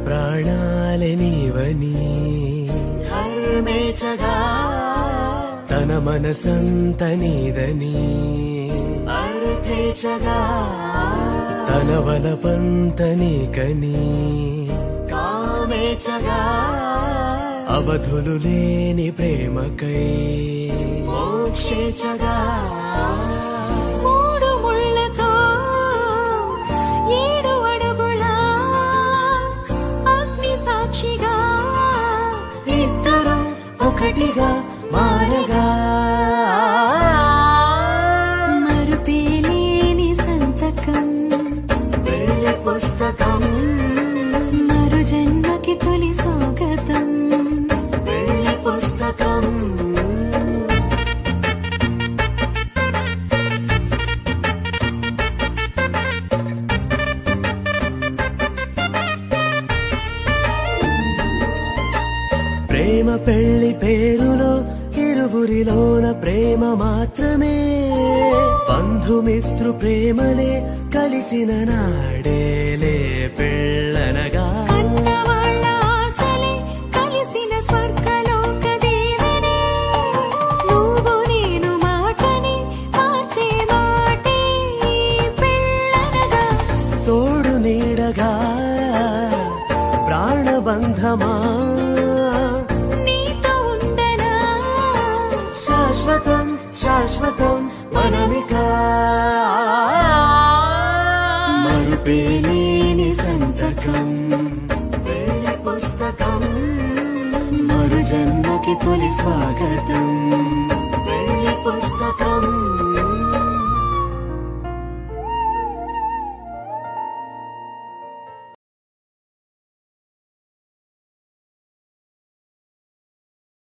ప్రాణాలే నీవని ధర్మేచగా తన మనసంత నీదని అర్థేచగా తన వలపంత నీకని కామేచగా అవధులు లేని ప్రేమకై మోక్షేచగా మూడు ముళ్ళతో 7 అడుగుల అగ్ని సాక్షిగా ఇద్దరు ఒకటిగా మారగా మరుపేలేని సంతకం వెళ్ళి పుస్తకం మరు జన్మకి తొలి స్వాగతం వెళ్ళి పుస్తకం ప్రేమ పెళ్లి పేరులో ఇరువురిలోన ప్రేమ మాత్రమే బంధుమిత్రు ప్రేమలే కలిసిన నాడేలే పెళ్ళనగా కన్నవాళ్ళ ఆశలే కలిసిన స్వర్గలోక దేవనే నువ్వు నేను మాటని మార్చే మాటే పెళ్ళనగా తోడు నీడగా ప్రాణబంధమా నీతో ఉండనా శాశ్వతం శాశ్వతం మనమిక మరుపేలేని సంతకం వెళ్ళి పుస్తకం మరు జన్మకి తొలి స్వాగతం వెళ్ళి పుస్తకం